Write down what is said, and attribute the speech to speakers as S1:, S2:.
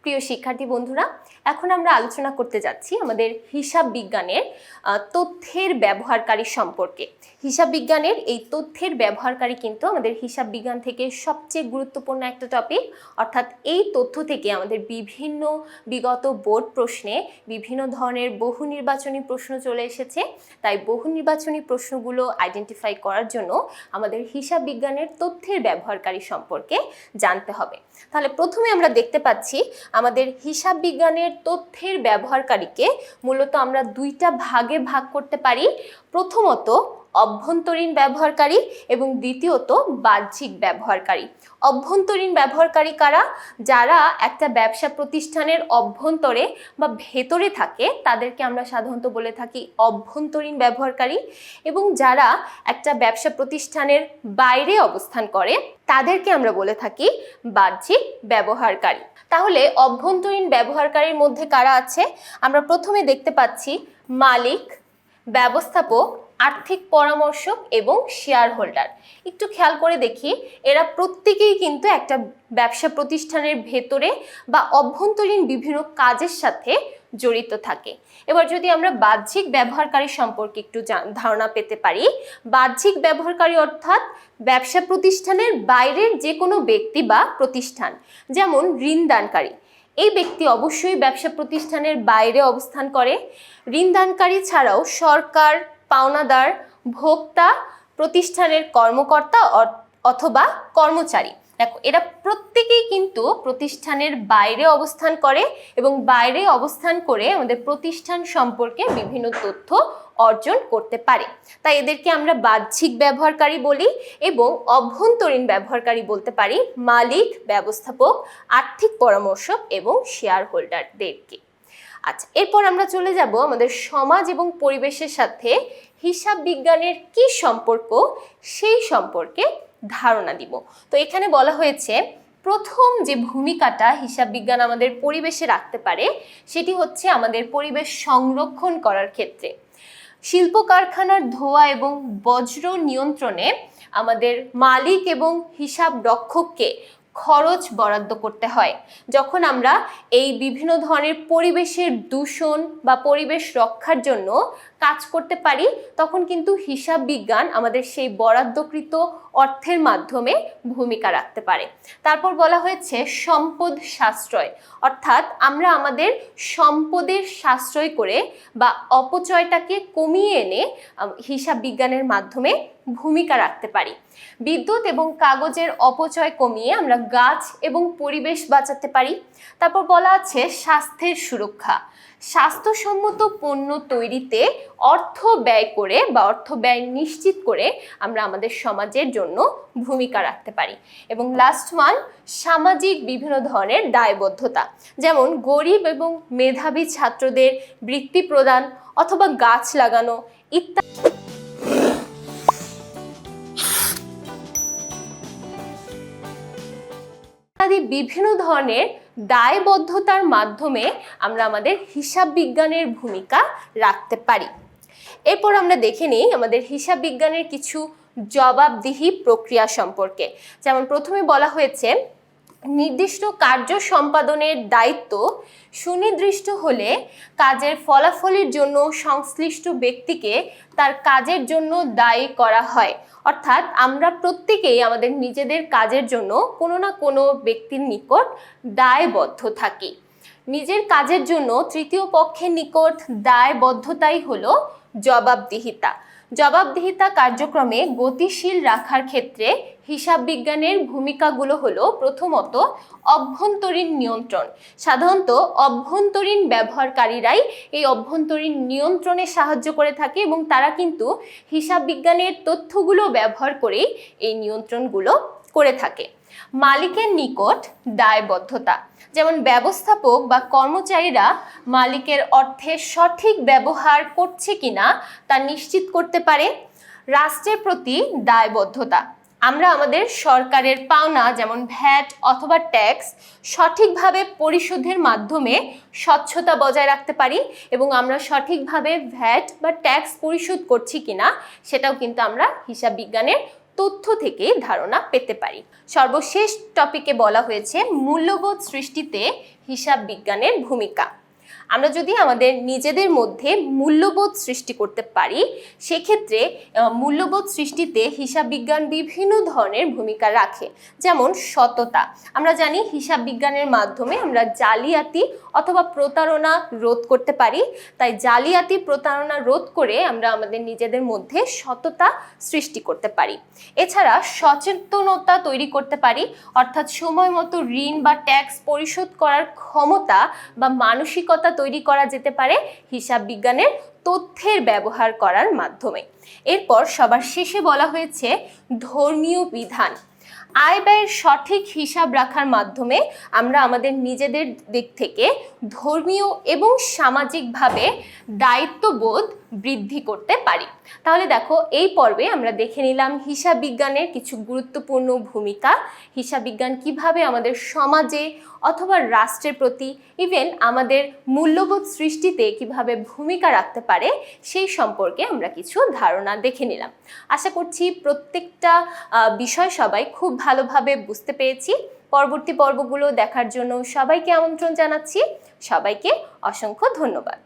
S1: প্রিয় শিক্ষার্থী বন্ধুরা, এখন আমরা আলোচনা করতে যাচ্ছি আমাদের হিসাব বিজ্ঞানের তথ্যের ব্যবহারকারী সম্পর্কে। হিসাব বিজ্ঞানের এই তথ্যের ব্যবহারকারী কিন্তু আমাদের হিসাব বিজ্ঞান থেকে সবচেয়ে গুরুত্বপূর্ণ একটা টপিক। অর্থাৎ এই তথ্য থেকে আমাদের বিভিন্ন বিগত বোর্ড প্রশ্নে বিভিন্ন ধরনের বহু নির্বাচনী প্রশ্ন চলে এসেছে। তাই বহু নির্বাচনী প্রশ্নগুলো আইডেন্টিফাই করার জন্য আমাদের হিসাব বিজ্ঞানের তথ্যের ব্যবহারকারী সম্পর্কে জানতে হবে। তাহলে প্রথমে আমরা দেখতে পাচ্ছি আমাদের হিসাব বিজ্ঞানের তথ্যের ব্যবহারকারীকে মূলত আমরা দুইটা ভাগে ভাগ করতে পারি। প্রথমত অভ্যন্তরীণ ব্যবহারকারী এবং দ্বিতীয়ত বাহ্যিক ব্যবহারকারী। অভ্যন্তরীণ ব্যবহারকারী কারা? যারা একটা ব্যবসা প্রতিষ্ঠানের অভ্যন্তরে বা ভেতরে থাকে তাদেরকে আমরা সাধারণত বলে থাকি অভ্যন্তরীণ ব্যবহারকারী, এবং যারা একটা ব্যবসা প্রতিষ্ঠানের বাইরে অবস্থান করে তাদেরকে আমরা বলে থাকি বাহ্যিক ব্যবহারকারী। তাহলে অভ্যন্তরীণ ব্যবহারকারীর মধ্যে কারা আছে? আমরা প্রথমে দেখতে পাচ্ছি মালিক, ব্যবস্থাপক, আর্থিক পরামর্শক এবং শেয়ার হোল্ডার। একটু খেয়াল করে দেখি, এরা প্রত্যেকেই কিন্তু একটা ব্যবসা প্রতিষ্ঠানের ভেতরে বা অভ্যন্তরীণ বিভিন্ন কাজের সাথে জড়িত থাকে। এবার যদি আমরা বাহ্যিক ব্যবহারকারী সম্পর্কে একটু ধারণা পেতে পারি, বাহ্যিক ব্যবহারকারী অর্থাৎ ব্যবসা প্রতিষ্ঠানের বাইরের যে কোনো ব্যক্তি বা প্রতিষ্ঠান, যেমন ঋণদানকারী। এই ব্যক্তি অবশ্যই ব্যবসা প্রতিষ্ঠানের বাইরে অবস্থান করে। ঋণদানকারী ছাড়াও সরকার, পাওনাদার, ভোক্তা, প্রতিষ্ঠানের কর্মকর্তা অথবা কর্মচারী, দেখো এরা প্রত্যেকেই কিন্তু প্রতিষ্ঠানের বাইরে অবস্থান করে এবং বাইরে অবস্থান করে আমাদের প্রতিষ্ঠান সম্পর্কে বিভিন্ন তথ্য অর্জন করতে পারে। তাই এদেরকে আমরা বাহ্যিক ব্যবহারকারী বলি এবং অভ্যন্তরীণ ব্যবহারকারী বলতে পারি মালিক, ব্যবস্থাপক, আর্থিক পরামর্শক এবং শেয়ার হোল্ডারদেরকে। আচ্ছা, এরপর আমরা চলে যাব আমাদের সমাজ এবং পরিবেশের সাথে হিসাব বিজ্ঞানের কি সম্পর্ক সেই সম্পর্কে ধারণা দিব। তো এখানে বলা হয়েছে প্রথম যে ভূমিকাটা হিসাব বিজ্ঞান আমাদের পরিবেশে রাখতে পারে সেটি হচ্ছে আমাদের পরিবেশ সংরক্ষণ করার ক্ষেত্রে। শিল্প কারখানার ধোঁয়া এবং বজ্র নিয়ন্ত্রণে আমাদের মালিক এবং হিসাব রক্ষককে খরচ বরাদ্দ করতে হয়। যখন আমরা এই বিভিন্ন ধরনের পরিবেশের দূষণ বা পরিবেশ রক্ষার জন্য কাজ করতে পারি, তখন কিন্তু হিসাব বিজ্ঞান আমাদের সেই বরাদ্দকৃত অর্থের মাধ্যমে ভূমিকা রাখতে পারে। তারপর বলা হয়েছে সম্পদ সাশ্রয়, অর্থাৎ আমরা আমাদের সম্পদের সাশ্রয় করে বা অপচয়টাকে কমিয়ে এনে হিসাব বিজ্ঞানের মাধ্যমে ভূমিকা রাখতে পারি। বিদ্যুৎ এবং কাগজের অপচয় কমিয়ে আমরা গাছ এবং পরিবেশ বাঁচাতে পারি। তারপর বলা আছে স্বাস্থ্যের সুরক্ষা, স্বাস্থ্যসম্মত পণ্য তৈরিতে অর্থ ব্যয় করে বা অর্থ ব্যয় নিশ্চিত করে আমরা আমাদের সমাজের জন্য ভূমিকা রাখতে পারি। এবং লাস্ট ওয়ান, সামাজিক বিভিন্ন ধরনের দায়বদ্ধতা, যেমন গরিব এবং মেধাবী ছাত্রদের বৃত্তি প্রদান অথবা গাছ লাগানো ইত্যাদি বিভিন্ন ধরনের দায়বদ্ধতার মাধ্যমে আমরা আমাদের হিসাব বিজ্ঞানের ভূমিকা রাখতে পারি। এরপর আমরা দেখে নিই আমাদের হিসাব বিজ্ঞানের কিছু জবাবদিহি প্রক্রিয়া সম্পর্কে। যেমন প্রথমে বলা হয়েছে নির্দিষ্ট কার্য সম্পাদনের দায়িত্ব সুনির্দিষ্ট হলে কাজের ফলাফলের জন্য সংশ্লিষ্ট ব্যক্তিকে তার কাজের জন্য দায়ী করা হয়। অর্থাৎ আমরা প্রত্যেকেই আমাদের নিজেদের কাজের জন্য কোনো না কোনো ব্যক্তির নিকট দায়বদ্ধ থাকি। নিজের কাজের জন্য তৃতীয় পক্ষের নিকট দায়বদ্ধতাই হলো জবাবদিহিতা। জবাবদিহিতা কার্যক্রমে গতিশীল রাখার ক্ষেত্রে হিসাব বিজ্ঞানের ভূমিকাগুলো হলো প্রথমত অভ্যন্তরীণ নিয়ন্ত্রণ। সাধারণত অভ্যন্তরীণ ব্যবহারকারীরাই এই অভ্যন্তরীণ নিয়ন্ত্রণে সাহায্য করে থাকে এবং তারা কিন্তু হিসাব বিজ্ঞানের তথ্যগুলো ব্যবহার করেই এই নিয়ন্ত্রণগুলো করে থাকে। মালিকের নিকট দায়বদ্ধতা, যেমন ব্যবস্থাপক বা কর্মচারীরা মালিকের অর্থের সঠিক ব্যবহার করছে কিনা তা নিশ্চিত করতে পারে। রাষ্ট্রের প্রতি দায়বদ্ধতা, আমরা আমাদের সরকারের পাওনা যেমন ভ্যাট অথবা ট্যাক্স সঠিকভাবে পরিশোধের মাধ্যমে স্বচ্ছতা বজায় রাখতে পারি এবং আমরা সঠিকভাবে ভ্যাট বা ট্যাক্স পরিশোধ করছি কিনা সেটাও কিন্তু আমরা হিসাব বিজ্ঞানের তথ্য থেকে ধারণা পেতে পারি। সর্বশেষ টপিকে বলা হয়েছে মূল্যবোধ সৃষ্টিতে হিসাব বিজ্ঞানের ভূমিকা। আমরা যদি আমাদের নিজেদের মধ্যে মূল্যবোধ সৃষ্টি করতে পারি, সেক্ষেত্রে মূল্যবোধ সৃষ্টিতে হিসাব বিজ্ঞান বিভিন্ন ধরনের ভূমিকা রাখে। যেমন সততা, আমরা জানি হিসাব বিজ্ঞানের মাধ্যমে আমরা জালিয়াতি অথবা প্রতারণা রোধ করতে পারি। তাই জালিয়াতি প্রতারণা রোধ করে আমরা আমাদের নিজেদের মধ্যে সততা সৃষ্টি করতে পারি। এছাড়া সচেতনতা তৈরি করতে পারি, অর্থাৎ সময় মতো ঋণ বা ট্যাক্স পরিশোধ করার ক্ষমতা বা মানসিকতা তৈরি করা যেতে পারে হিসাব বিজ্ঞানের তথ্যের ব্যবহার করার মাধ্যমে। এরপর সবার শেষে বলা হয়েছে ধর্মীয় বিধান। আয় ব্যয়ের সঠিক হিসাব রাখার মাধ্যমে আমরা আমাদের নিজেদের দিক থেকে ধর্মীয় এবং সামাজিকভাবে দায়িত্ববোধ বৃদ্ধি করতে পারি। তাহলে দেখো, এই পর্বে আমরা দেখে নিলাম হিসাব বিজ্ঞানের কিছু গুরুত্বপূর্ণ ভূমিকা, হিসাব বিজ্ঞান কিভাবে আমাদের সমাজে অথবা রাষ্ট্রের প্রতি, ইভেন আমাদের মূল্যবোধ সৃষ্টিতে কিভাবে ভূমিকা রাখতে পারে সেই সম্পর্কে আমরা কিছু ধারণা দেখে নিলাম। আশা করছি প্রত্যেকটা বিষয় সবাই খুব ভালোভাবে বুঝতে পেরেছি। পরবর্তী পর্বগুলো দেখার জন্য সবাইকে আমন্ত্রণ জানাচ্ছি। সবাইকে অসংখ্য ধন্যবাদ।